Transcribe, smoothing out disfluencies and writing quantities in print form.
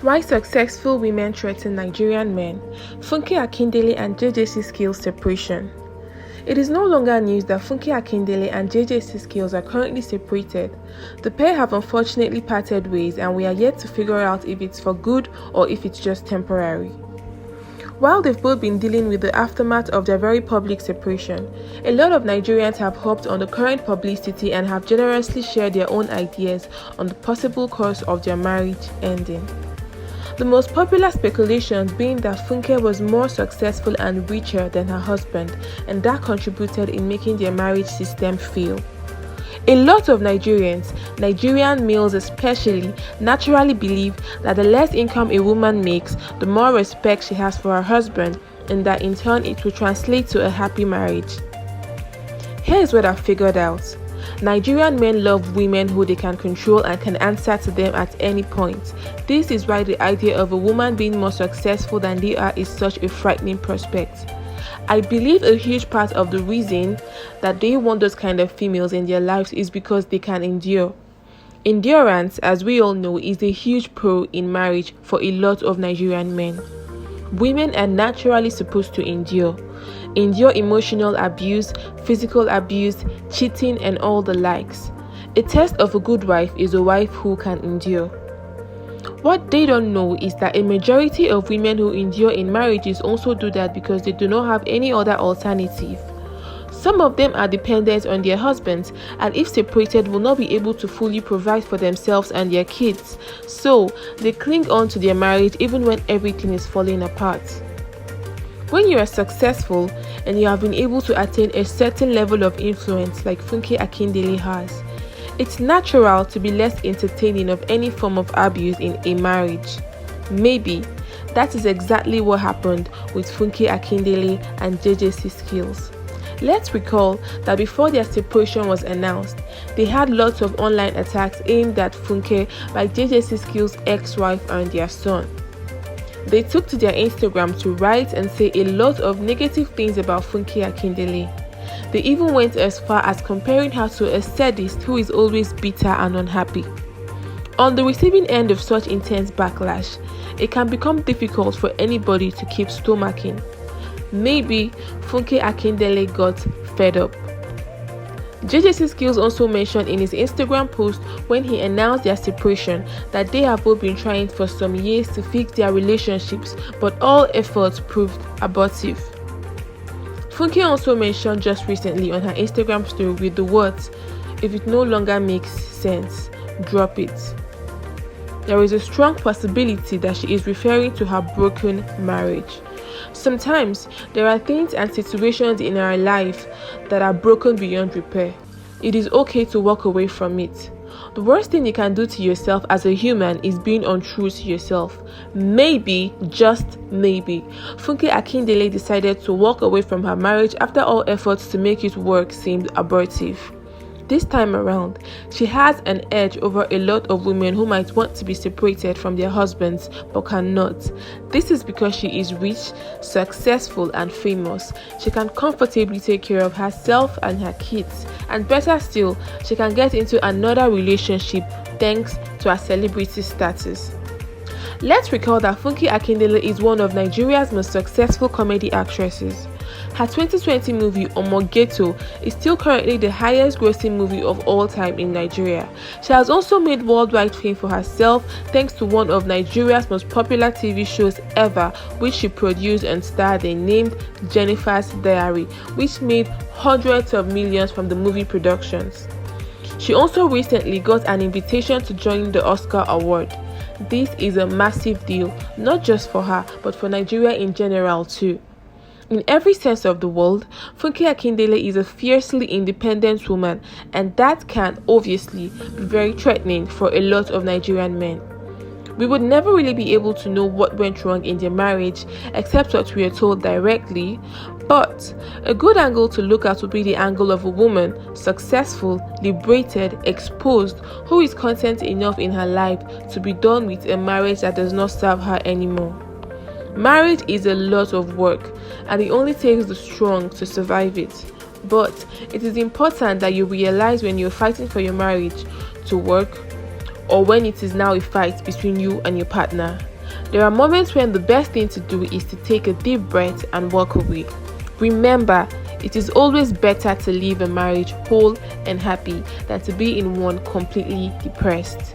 Why successful women threaten Nigerian men, Funke Akindele and JJC Skillz separation. It is no longer news that Funke Akindele and JJC Skillz are currently separated. The pair have unfortunately parted ways, and we are yet to figure out if it's for good or if it's just temporary. While they've both been dealing with the aftermath of their very public separation, a lot of Nigerians have hopped on the current publicity and have generously shared their own ideas on the possible course of their marriage ending. The most popular speculations being that Funke was more successful and richer than her husband, and that contributed in making their marriage system fail. A lot of Nigerian males especially, naturally believe that the less income a woman makes, the more respect she has for her husband, and that in turn it will translate to a happy marriage. Here's what I've figured out. Nigerian men love women who they can control and can answer to them at any point. This is why the idea of a woman being more successful than they are is such a frightening prospect. I believe a huge part of the reason that they want those kind of females in their lives is because they can endure. Endurance, as we all know, is a huge pro in marriage for a lot of Nigerian men. Women are naturally supposed to endure emotional abuse, physical abuse, cheating, and all the likes. A test of a good wife is a wife who can endure. What they don't know is that a majority of women who endure in marriages also do that because they do not have any other alternative. Some of them are dependent on their husbands, and if separated will not be able to fully provide for themselves and their kids, so they cling on to their marriage even when everything is falling apart. When you are successful and you have been able to attain a certain level of influence like Funke Akindele has, it's natural to be less entertaining of any form of abuse in a marriage. Maybe that is exactly what happened with Funke Akindele and JJC Skillz. Let's recall that before their separation was announced, they had lots of online attacks aimed at Funke by JJC Skillz' ex-wife and their son. They took to their Instagram to write and say a lot of negative things about Funke Akindele. They even went as far as comparing her to a sadist who is always bitter and unhappy. On the receiving end of such intense backlash, it can become difficult for anybody to keep stomaching. Maybe Funke Akindele got fed up. JJC Skillz also mentioned in his Instagram post when he announced their separation that they have both been trying for some years to fix their relationships, but all efforts proved abortive. Funke also mentioned just recently on her Instagram story with the words, "If it no longer makes sense, drop it." There is a strong possibility that she is referring to her broken marriage. Sometimes there are things and situations in our life that are broken beyond repair. It is okay to walk away from it. The worst thing you can do to yourself as a human is being untrue to yourself. Maybe, just maybe, Funke Akindele decided to walk away from her marriage after all efforts to make it work seemed abortive. This time around, she has an edge over a lot of women who might want to be separated from their husbands but cannot. This is because she is rich, successful, and famous. She can comfortably take care of herself and her kids, and better still, she can get into another relationship thanks to her celebrity status. Let's recall that Funke Akindele is one of Nigeria's most successful comedy actresses. Her 2020 movie Omogeto is still currently the highest grossing movie of all time in Nigeria. She has also made worldwide fame for herself thanks to one of Nigeria's most popular TV shows ever, which she produced and starred in, named Jennifer's Diary, which made hundreds of millions from the movie productions. She also recently got an invitation to join the Oscar Award. This is a massive deal, not just for her, but for Nigeria in general too. In every sense of the word, Funke Akindele is a fiercely independent woman, and that can obviously be very threatening for a lot of Nigerian men. We would never really be able to know what went wrong in their marriage except what we are told directly, but a good angle to look at would be the angle of a woman, successful, liberated, exposed, who is content enough in her life to be done with a marriage that does not serve her anymore. Marriage is a lot of work, and it only takes the strong to survive it. But it is important that you realize when you're fighting for your marriage to work, or when it is now a fight between you and your partner, There are moments when the best thing to do is to take a deep breath and walk away. Remember, it is always better to leave a marriage whole and happy than to be in one completely depressed.